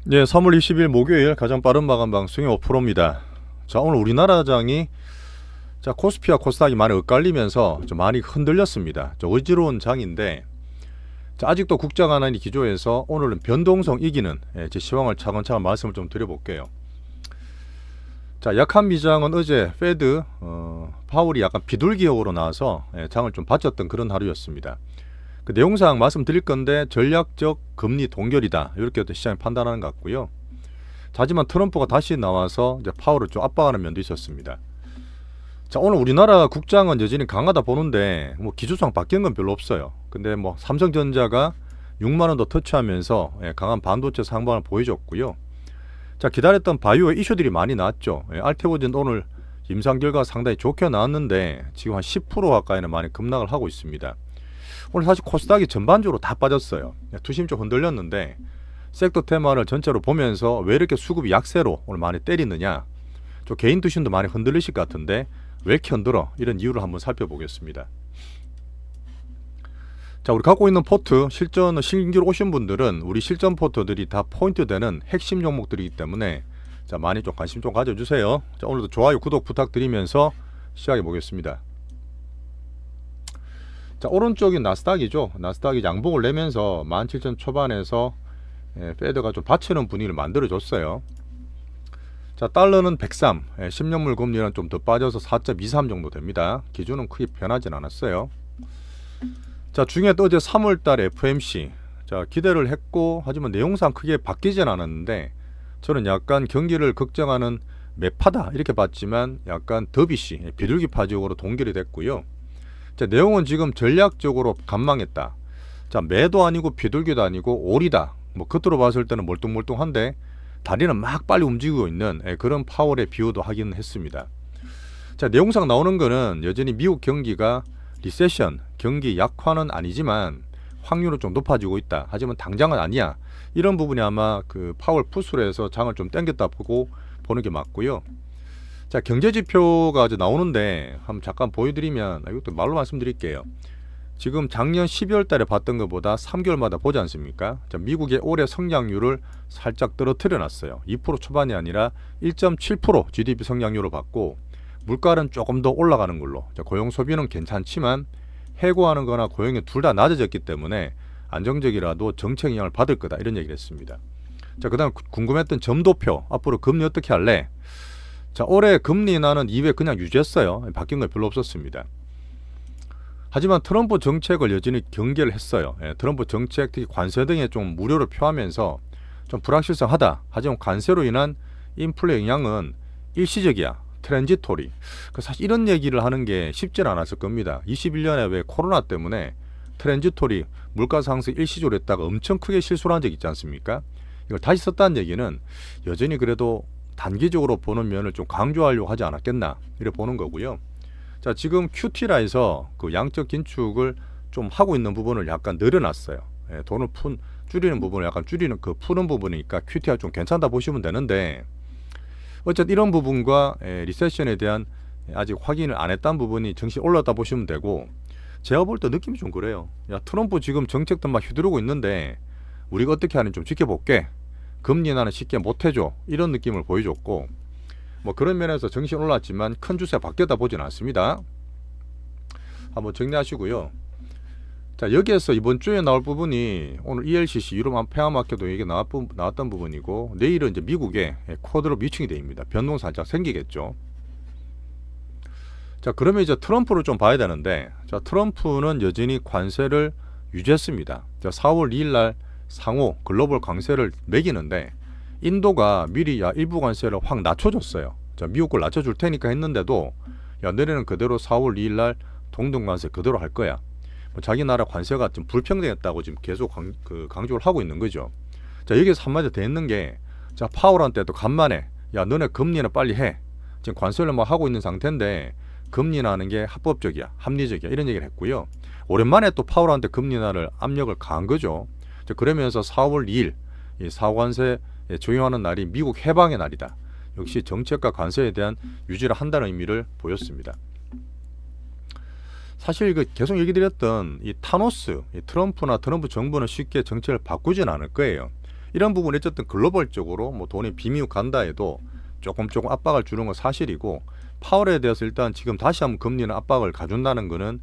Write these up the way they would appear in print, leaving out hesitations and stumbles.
네, 3월 20일 목요일 가장 빠른 마감 방송이 5%입니다. 자, 오늘 우리나라장이 코스피와 코스닥이 많이 엇갈리면서 좀 많이 흔들렸습니다. 어지러운 장인데 아직도 국장 하나니 기조에서 오늘은 변동성 이기는 제 시황을 차근차근 말씀을 좀 드려볼게요. 자, 약한 미장은 어제 페드 파월이 약간 비둘기역으로 나와서 장을 좀 받쳤던 그런 하루였습니다. 그 내용상 말씀드릴 건데 전략적 금리 동결이다 이렇게 시장이 판단하는 것 같고요. 하지만 트럼프가 다시 나와서 이제 파월을 좀 압박하는 면도 있었습니다. 자, 오늘 우리나라 국장은 여전히 강하다 보는데 뭐 기조상 바뀐 건 별로 없어요. 근데 뭐 삼성전자가 6만 원 더 터치하면서 강한 반도체 상방을 보여줬고요. 자, 기다렸던 바이오 이슈들이 많이 나왔죠. 알테오젠 오늘 임상 결과 상당히 좋게 나왔는데 지금 한 10% 가까이는 많이 급락을 하고 있습니다. 오늘 사실 코스닥이 전반적으로 다 빠졌어요. 투심 좀 흔들렸는데 섹터 테마를 전체로 보면서 왜 이렇게 수급이 약세로 오늘 많이 때리느냐, 좀 개인 투심도 많이 흔들리실 것 같은데 왜 이렇게 흔들어, 이런 이유를 한번 살펴보겠습니다. 자, 우리 갖고 있는 포트 실전 신규로 오신 분들은 우리 실전 포트들이 다 포인트 되는 핵심 종목들이기 때문에 자, 많이 좀 관심 좀 가져주세요. 자, 오늘도 좋아요 구독 부탁드리면서 시작해 보겠습니다. 자, 오른쪽이 나스닥이죠. 나스닥이 양봉을 내면서 17,000 초반에서 페드가 좀 받치는 분위기를 만들어 줬어요. 자, 달러는 103, 10년물 금리는 좀 더 빠져서 4.23 정도 됩니다. 기준은 크게 변하진 않았어요. 자, 중에 또 어제 3월달 FMC 자, 기대를 했고 하지만 내용상 크게 바뀌진 않았는데 저는 약간 경기를 걱정하는 매파다 이렇게 봤지만 약간 더비시 비둘기파적으로 동결이 됐고요. 자, 내용은 지금 전략적으로 간망했다. 자, 매도 아니고 비둘기도 아니고 오리다. 뭐 겉으로 봤을 때는 멀뚱멀뚱한데 다리는 막 빨리 움직이고 있는 그런 파월의 비유도 하긴 했습니다. 자, 내용상 나오는 거는 여전히 미국 경기가 리세션, 경기 약화는 아니지만 확률은 좀 높아지고 있다. 하지만 당장은 아니야. 이런 부분이 아마 그 파월 푸스로 해서 장을 좀 땡겼다 보고 보는 게 맞고요. 자, 경제 지표가 이제 나오는데 한번 잠깐 보여드리면 이것도 말로 말씀드릴게요. 지금 작년 12월 달에 봤던 것보다 3개월마다 보지 않습니까? 자, 미국의 올해 성장률을 살짝 떨어뜨려 놨어요. 2% 초반이 아니라 1.7% GDP 성장률을 봤고 물가는 조금 더 올라가는 걸로. 자, 고용 소비는 괜찮지만 해고하는 거나 고용이 둘 다 낮아졌기 때문에 안정적이라도 정책 영향을 받을 거다 이런 얘기를 했습니다. 자, 그다음 궁금했던 점도표 앞으로 금리 어떻게 할래? 자, 올해 금리 인하는 2회 그냥 유지했어요. 바뀐 거 별로 없었습니다. 하지만 트럼프 정책을 여전히 경계를 했어요. 트럼프 정책 특히 관세 등에 좀 우려를 표하면서 좀 불확실성하다. 하지만 관세로 인한 인플레 영향은 일시적이야. 트랜지토리. 사실 이런 얘기를 하는 게 쉽진 않았을 겁니다. 21년에 왜 코로나 때문에 트랜지토리 물가 상승 일시적으로 했다가 엄청 크게 실수를 한 적 있지 않습니까? 이걸 다시 썼다는 얘기는 여전히 그래도 단기적으로 보는 면을 좀 강조하려고 하지 않았겠나 이렇게 보는 거고요. 자, 지금 QT라에서 그 양적 긴축을 좀 하고 있는 부분을 약간 늘어났어요. 돈을 줄이는 부분을 약간 줄이는 그 푸는 부분이니까 QT가 좀 괜찮다 보시면 되는데 어쨌든 이런 부분과 리세션에 대한 아직 확인을 안 했다는 부분이 정신 올랐다 보시면 되고 제가 볼 때 느낌이 좀 그래요. 야, 트럼프 지금 정책도 막 휘두르고 있는데 우리가 어떻게 하는지 좀 지켜볼게. 금리 인하는 쉽게 못해줘. 이런 느낌을 보여줬고 뭐 그런 면에서 정신 올랐지만 큰 주세 바뀌었다 보진 않습니다. 한번 정리하시고요. 자, 여기에서 이번 주에 나올 부분이 오늘 ELCC 유럽 페어마켓도 얘기 나왔던 부분이고 내일은 이제 미국의 쿼드로 미칭이 됩니다. 변동 살짝 생기겠죠. 자, 그러면 이제 트럼프를 좀 봐야 되는데 자, 트럼프는 여전히 관세를 유지했습니다. 자, 4월 2일 날 상호 글로벌 관세를 매기는데 인도가 미리 일부 관세를 확 낮춰줬어요. 자, 미국 걸 낮춰줄 테니까 했는데도 야, 너네는 그대로 4월 2일 날 동등 관세 그대로 할 거야. 뭐 자기 나라 관세가 좀 불평등했다고 지금 계속 강조를 하고 있는 거죠. 자, 여기서 한마디 더 했는 게 자, 파월한테도 간만에 야, 너네 금리는 빨리 해. 지금 관세를 뭐 하고 있는 상태인데 금리 나는 게 합법적이야, 합리적이야 이런 얘기를 했고요. 오랜만에 또 파월한테 금리 나를 압력을 가한 거죠. 자, 그러면서 4월 2일 이 사관세 적용하는 날이 미국 해방의 날이다. 역시 정책과 관세에 대한 유지를 한다는 의미를 보였습니다. 사실 계속 얘기 드렸던 이 타노스, 이 트럼프나 트럼프 정부는 쉽게 정책을 바꾸진 않을 거예요. 이런 부분이 어쨌든 글로벌적으로 뭐 돈이 비미국 간다 해도 조금 압박을 주는 건 사실이고, 파월에 대해서 일단 지금 다시 한번 금리는 압박을 가준다는 거는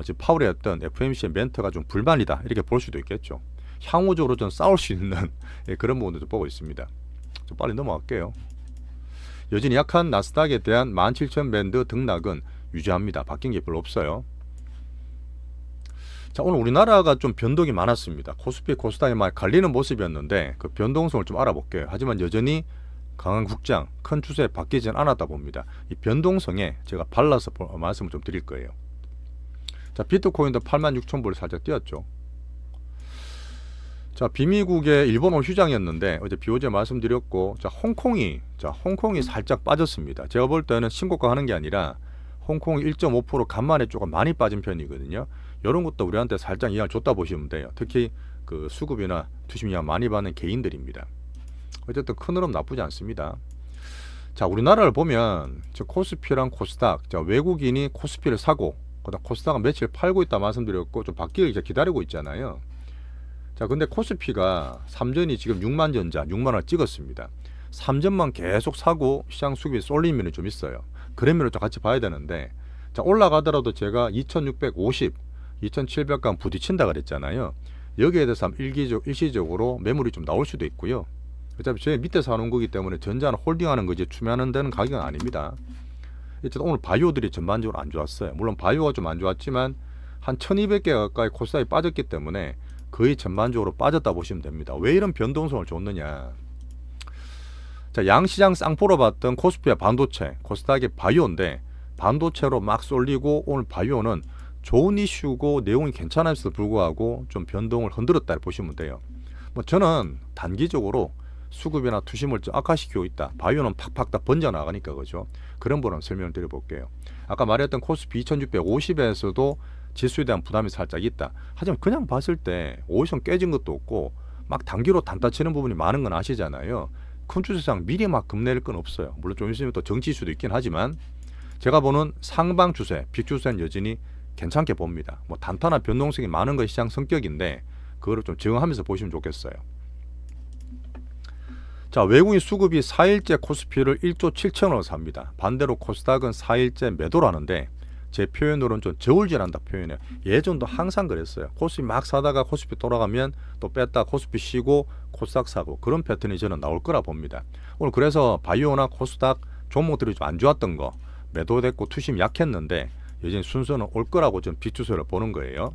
지금 파월의 어떤 FOMC의 멘트가 좀 불만이다, 이렇게 볼 수도 있겠죠. 향후적으로 좀 싸울 수 있는 그런 부분도 좀 보고 있습니다. 좀 빨리 넘어갈게요. 여전히 약한 나스닥에 대한 17,000밴드 등락은 유지합니다. 바뀐 게 별로 없어요. 자, 오늘 우리나라가 좀 변동이 많았습니다. 코스피, 코스닥이 많이 갈리는 모습이었는데 그 변동성을 좀 알아볼게요. 하지만 여전히 강한 국장, 큰 추세 바뀌진 않았다 봅니다. 이 변동성에 제가 발라서 말씀을 좀 드릴 거예요. 자, 비트코인도 86,000불 살짝 뛰었죠. 자, 비미국의 일본어 휴장이었는데 어제 BOJ 말씀드렸고, 자, 홍콩이 살짝 빠졌습니다. 제가 볼 때는 신고가 하는 게 아니라 홍콩이 1.5% 간만에 조금 많이 빠진 편이거든요. 이런 것도 우리한테 살짝 영향을 줬다 보시면 돼요. 특히 그 수급이나 투심 영향 많이 받는 개인들입니다. 어쨌든 큰 흐름 나쁘지 않습니다. 자, 우리나라를 보면 저 코스피랑 코스닥, 자, 외국인이 코스피를 사고 그다음 코스닥은 며칠 팔고 있다 말씀드렸고, 좀 바뀌길 이제 기다리고 있잖아요. 자, 근데 코스피가 삼전이 지금 6만 전자 6만 원 찍었습니다. 삼전만 계속 사고 시장 수급이 쏠린 면이 좀 있어요. 그런 면을 좀 같이 봐야 되는데, 자, 올라가더라도 제가 2650, 2700간 부딪힌다 그랬잖아요. 여기에 대해서 일시적으로 매물이 좀 나올 수도 있고요. 어차피 저희 밑에서 하는 거기 때문에 전자는 홀딩하는 거지 추매하는 데는 가격은 아닙니다. 어쨌든 오늘 바이오들이 전반적으로 안 좋았어요. 물론 바이오가 좀 안 좋았지만 한 1200개 가까이 코스닥이 빠졌기 때문에 거의 전반적으로 빠졌다 보시면 됩니다. 왜 이런 변동성을 줬느냐. 자, 양시장 쌍포로 봤던 코스피와 반도체, 코스닥의 바이오인데 반도체로 막 쏠리고, 오늘 바이오는 좋은 이슈고 내용이 괜찮았음에도 불구하고 좀 변동을 흔들었다 보시면 돼요. 뭐 저는 단기적으로 수급이나 투심을 좀 악화시키고 있다. 바이오는 팍팍 다 번져나가니까 그죠. 그런 부분 설명을 드려볼게요. 아까 말했던 코스피 2650에서도 지수에 대한 부담이 살짝 있다. 하지만 그냥 봤을 때 5일선 깨진 것도 없고 막 단기로 단타 치는 부분이 많은 건 아시잖아요. 큰 추세상 미리 막 급내릴 건 없어요. 물론 좀 있으면 또 정치 이슈도 있긴 하지만 제가 보는 상방 추세, 빅 추세는 여전히 괜찮게 봅니다. 뭐 단타나 변동성이 많은 것이 시장 성격인데 그거를 좀 적응하면서 보시면 좋겠어요. 자, 외국인 수급이 4일째 코스피를 1조 7천원으로 삽니다. 반대로 코스닥은 4일째 매도를 하는데 제 표현으로는 좀 저울질한다 표현해요. 예전도 항상 그랬어요. 코스피 막 사다가 코스피 돌아가면 또 뺐다 코스피 쉬고 코스닥 사고, 그런 패턴이 저는 나올 거라 봅니다. 오늘 그래서 바이오나 코스닥 종목들이 좀 안 좋았던 거 매도됐고 투심 약했는데 여전히 순서는 올 거라고 좀 빅추세를 보는 거예요.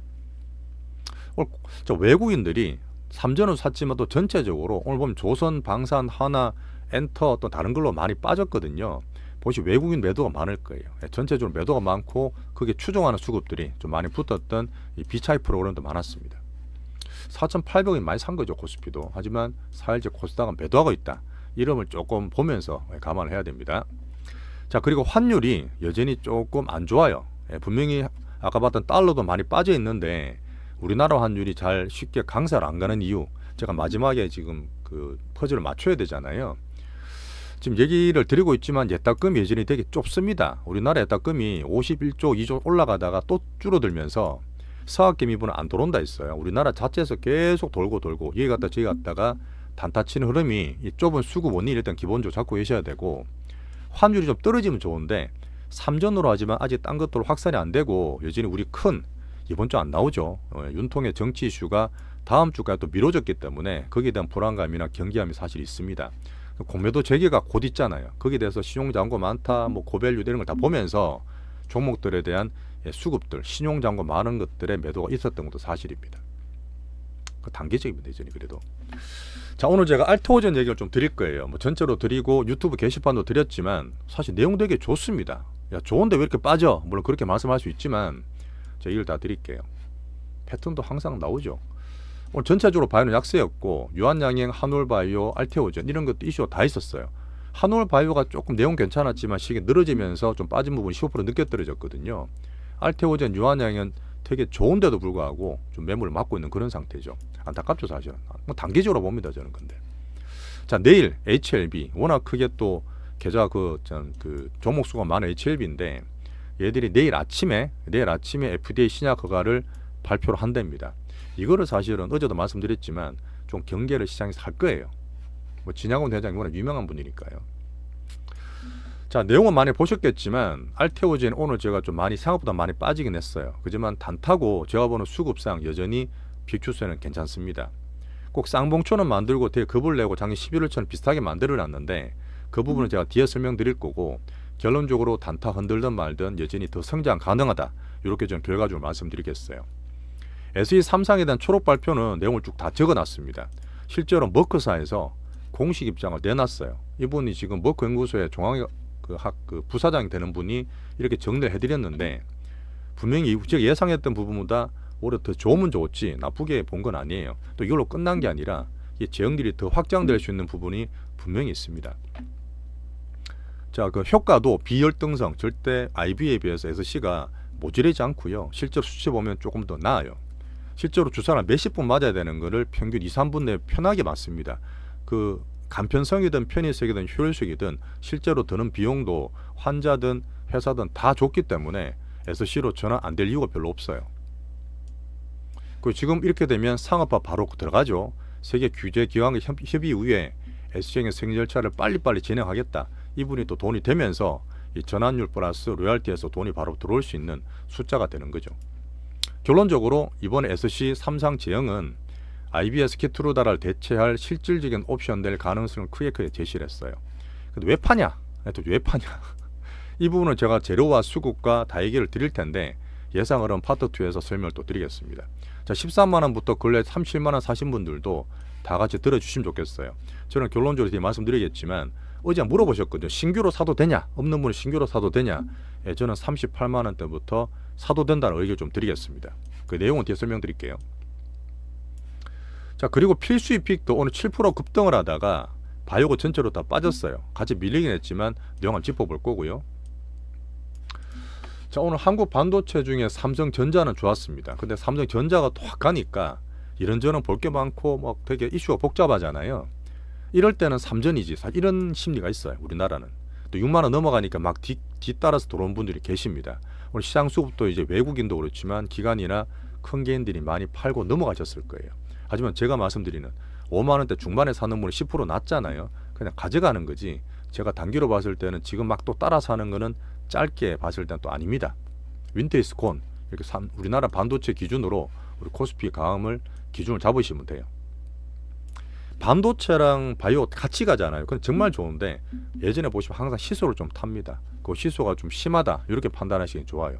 오늘 저 외국인들이 삼전은 샀지만 또 전체적으로 오늘 보면 조선, 방산, 하나, 엔터 또 다른 걸로 많이 빠졌거든요. 보시 외국인 매도가 많을 거예요. 전체적으로 매도가 많고 그게 추종하는 수급들이 좀 많이 붙었던 이 비차이 프로그램도 많았습니다. 4,800원 많이 산 거죠, 코스피도. 하지만 4일째 코스닥은 매도하고 있다. 이름을 조금 보면서 감안을 해야 됩니다. 자, 그리고 환율이 여전히 조금 안 좋아요. 분명히 아까 봤던 달러도 많이 빠져 있는데 우리나라 환율이 잘 쉽게 강세를 안 가는 이유, 제가 마지막에 지금 그 퍼즐을 맞춰야 되잖아요. 지금 얘기를 드리고 있지만 예탁금이 여전히 되게 좁습니다. 우리나라 예탁금이 51조, 2조 올라가다가 또 줄어들면서 서학개미분은 안 들어온다 했어요. 우리나라 자체에서 계속 돌고 여기 갔다 저기 갔다가 단타 치는 흐름이 이 좁은 수급 원인을 일단 기본적으로 잡고 계셔야 되고, 환율이 좀 떨어지면 좋은데 삼전으로 하지만 아직 딴 것들로 확산이 안 되고 여전히 우리 큰 이번 주 안 나오죠. 윤통의 정치 이슈가 다음 주까지 또 미뤄졌기 때문에 거기에 대한 불안감이나 경계함이 사실 있습니다. 공매도 재개가 곧 있잖아요. 거기에 대해서 신용잔고 많다, 뭐 고밸류 이런 걸 다 보면서 종목들에 대한 수급들, 신용잔고 많은 것들의 매도가 있었던 것도 사실입니다. 단기적입니다, 여전히 그래도. 자, 오늘 제가 알트오전 얘기를 좀 드릴 거예요. 뭐 전체로 드리고 유튜브 게시판도 드렸지만 사실 내용 되게 좋습니다. 야, 좋은데 왜 이렇게 빠져? 물론 그렇게 말씀할 수 있지만 제가 이걸 다 드릴게요. 패턴도 항상 나오죠. 오늘 전체적으로 바이오는 약세였고 유한양행, 한올바이오, 알테오전 이런 것도 이슈가 다 있었어요. 한올바이오가 조금 내용 괜찮았지만 시기 늘어지면서 좀 빠진 부분이 15% 늦게 떨어졌거든요. 알테오전, 유한양행은 되게 좋은데도 불구하고 좀 매물을 맞고 있는 그런 상태죠. 안타깝죠 사실은. 뭐 단기적으로 봅니다 저는. 근데 자, 내일 HLB 워낙 크게 또 계좌 그 종목 수가 많은 HLB인데 얘들이 내일 아침에 FDA 신약 허가를 발표를 한답니다. 이거를 사실은 어제도 말씀드렸지만 좀 경계를 시장에서 할 거예요. 뭐 진양훈 대장이 워낙 유명한 분이니까요. 자, 내용은 많이 보셨겠지만 알테오젠 오늘 제가 좀 많이 생각보다 많이 빠지긴 했어요. 그지만 단타고 제가 보는 수급상 여전히 빅추세는 괜찮습니다. 꼭 쌍봉초는 만들고 되게 겁을 내고 작년 11월처럼 비슷하게 만들어놨는데 그 부분은 제가 뒤에 설명드릴 거고, 결론적으로 단타 흔들든 말든 여전히 더 성장 가능하다, 이렇게 좀 결과적으로 말씀드리겠어요. SE3상에 대한 초록 발표는 내용을 쭉 다 적어놨습니다. 실제로 머크사에서 공식 입장을 내놨어요. 이분이 지금 머크 연구소의 부사장이 되는 분이 이렇게 정리를 해드렸는데, 분명히 제가 예상했던 부분보다 오히려 더 좋으면 좋지 나쁘게 본 건 아니에요. 또 이걸로 끝난 게 아니라 이 제형들이 더 확장될 수 있는 부분이 분명히 있습니다. 자, 그 효과도 비열등성 절대 IV에 비해서 SC가 모자라지 않고요. 실제로 수치 보면 조금 더 나아요. 실제로 주사를 몇십 분 맞아야 되는 거를 평균 2, 3분 내에 편하게 맞습니다. 그 간편성이든 편의성이든 효율성이든 실제로 드는 비용도 환자든 회사든 다 좋기 때문에 SC로 전환 안 될 이유가 별로 없어요. 그 지금 이렇게 되면 상업화 바로 들어가죠. 세계 규제 기관의 협의 이후에 SC행의 승인 절차를 빨리빨리 진행하겠다. 이분이 또 돈이 되면서 이 전환율 플러스 로열티에서 돈이 바로 들어올 수 있는 숫자가 되는 거죠. 결론적으로 이번 SC 3상 제형은 IBS 키트루다를 대체할 실질적인 옵션 될 가능성을 크게 제시를 했어요. 근데 왜 파냐? 또 왜 파냐? 이 부분은 제가 재료와 수급과 다 얘기를 드릴 텐데 예상으로는 파트 2에서 설명을 또 드리겠습니다. 자, 13만원부터 근래 37만원 사신 분들도 다 같이 들어주시면 좋겠어요. 저는 결론적으로 뒤에 말씀드리겠지만 어제 물어보셨거든요. 신규로 사도 되냐? 없는 분은 신규로 사도 되냐? 예, 저는 38만원대부터 사도 된다는 의견을 좀 드리겠습니다. 그 내용은 뒤에 설명드릴게요. 자, 그리고 필수입 픽도 오늘 7% 급등을 하다가 바이오가 전체로 다 빠졌어요. 같이 밀리긴 했지만 내용을 짚어볼 거고요. 자, 오늘 한국 반도체 중에 삼성전자는 좋았습니다. 근데 삼성전자가 또 확 가니까 이런저런 볼 게 많고 뭐 되게 이슈가 복잡하잖아요. 이럴 때는 삼전이지, 이런 심리가 있어요. 우리나라는 또 6만원 넘어가니까 막 뒤따라서 들어온 분들이 계십니다. 오늘 시장 수급도 이제 외국인도 그렇지만 기관이나 큰 개인들이 많이 팔고 넘어가셨을 거예요. 하지만 제가 말씀드리는 5만원대 중반에 사는 분이 10% 낮잖아요. 그냥 가져가는 거지, 제가 단기로 봤을 때는 지금 막 또 따라 사는 거는 짧게 봤을 때는 또 아닙니다. 윈터 이즈 곤, 이렇게 우리나라 반도체 기준으로 우리 코스피 강음을 기준을 잡으시면 돼요. 반도체랑 바이오 같이 가잖아요. 그건 정말 좋은데 예전에 보시면 항상 시소를 좀 탑니다. 그 시소가 좀 심하다, 이렇게 판단하시기 좋아요.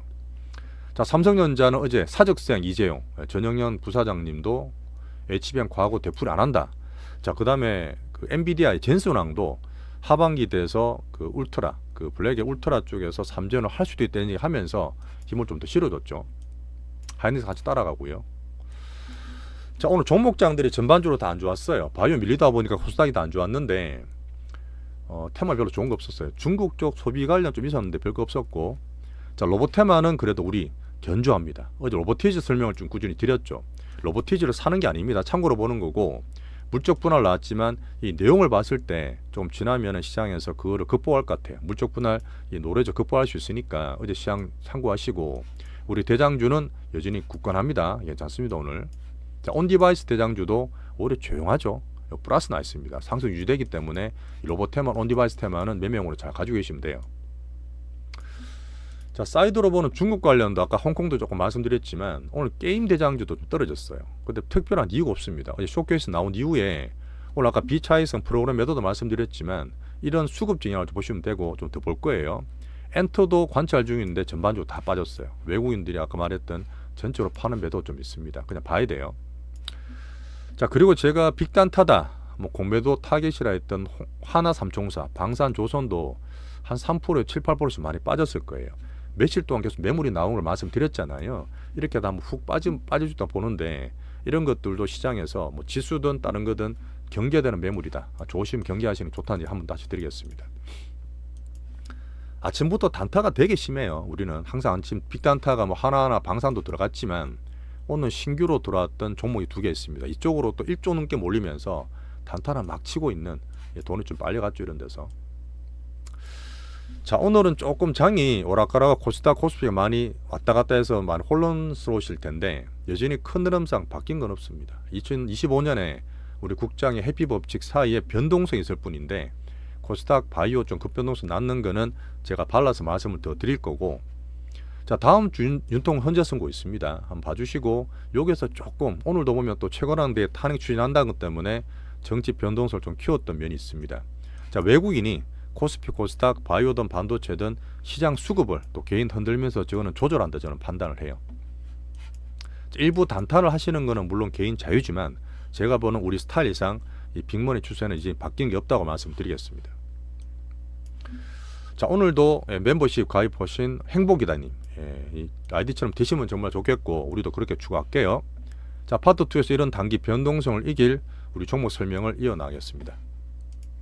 자, 삼성전자는 어제 사적생 이재용 전영현 부사장님도 HBM 과거 되풀이 안 한다. 자, 그 다음에 그 엔비디아의 젠슨왕도 하반기 돼서 그 울트라, 그 블랙의 울트라 쪽에서 삼전을 할 수도 있다는 얘기 하면서 힘을 좀 더 실어줬죠. 하이닉스 같이 따라가고요. 자, 오늘 종목장들이 전반적으로 다 안 좋았어요. 바이오 밀리다 보니까 코스닥이 다 안 좋았는데 테마 별로 좋은 거 없었어요. 중국 쪽 소비 관련 좀 있었는데 별거 없었고, 자, 로봇 테마는 그래도 우리 견조합니다. 어제 로보티즈 설명을 좀 꾸준히 드렸죠. 로보티즈를 사는 게 아닙니다. 참고로 보는 거고, 물적 분할 나왔지만 이 내용을 봤을 때 좀 지나면 시장에서 그거를 극복할 것 같아요. 물적 분할 이 노래죠. 극복할 수 있으니까 어제 시장 참고하시고, 우리 대장주는 여전히 굳건합니다. 괜찮습니다 오늘. 자, 온디바이스 대장주도 오히려 조용하죠. 플러스 나 있습니다. 상승 유지되기 때문에 로봇 테마, 온디바이스 테마는 매매용으로 잘 가지고 계시면 돼요. 자, 사이드로 보는 중국 관련도 아까 홍콩도 조금 말씀드렸지만 오늘 게임 대장주도 좀 떨어졌어요. 근데 특별한 이유가 없습니다. 어제 쇼케이스 나온 이후에 오늘 아까 비차이성 프로그램 매도도 말씀드렸지만 이런 수급 진영을 보시면 되고 좀 더 볼 거예요. 엔터도 관찰 중인데 전반적으로 다 빠졌어요. 외국인들이 아까 말했던 전체로 파는 매도 좀 있습니다. 그냥 봐야 돼요. 자, 그리고 제가 빅단타다, 뭐 공매도 타겟이라 했던 하나삼총사, 방산조선도 한 3%, 7, 8%씩 많이 빠졌을 거예요. 며칠 동안 계속 매물이 나오는 걸 말씀드렸잖아요. 이렇게 하다 한번 훅 빠져주다 보는데 이런 것들도 시장에서 뭐 지수든 다른 거든 경계되는 매물이다. 조심 경계하시는 게 좋다는 얘기 한번 다시 드리겠습니다. 아침부터 단타가 되게 심해요. 우리는 항상 아침 빅단타가 뭐 하나하나 방산도 들어갔지만 오늘 신규로 들어왔던 종목이 2개 있습니다. 이쪽으로 또 1조 넘게 몰리면서 단타를 막 치고 있는, 돈이 좀 빨려갔죠 이런 데서. 자, 오늘은 조금 장이 오락가락 코스닥 코스피가 많이 왔다 갔다 해서 많이 혼란스러우실 텐데 여전히 큰 흐름상 바뀐 건 없습니다. 2025년에 우리 국장의 해피 법칙 사이에 변동성이 있을 뿐인데 코스닥 바이오 좀 급변동성 낳는 거는 제가 발라서 말씀을 더 드릴 거고, 자 다음 주 윤통 현재 선고 있습니다. 한번 봐주시고 여기서 조금 오늘도 보면 또 최고랑대 탄핵 추진한다는 것 때문에 정치 변동성을 좀 키웠던 면이 있습니다. 자 외국인이 코스피 코스닥 바이오든 반도체든 시장 수급을 또 개인 흔들면서 저거는 조절한다 저는 판단을 해요. 일부 단타를 하시는 거는 물론 개인 자유지만 제가 보는 우리 스타일상 이 빅머니 추세는 이제 바뀐 게 없다고 말씀드리겠습니다. 자 오늘도 멤버십 가입하신 행복이다님, 이 아이디처럼 되시면 정말 좋겠고 우리도 그렇게 추가할게요. 자 파트 2에서 이런 단기 변동성을 이길 우리 종목 설명을 이어나가겠습니다.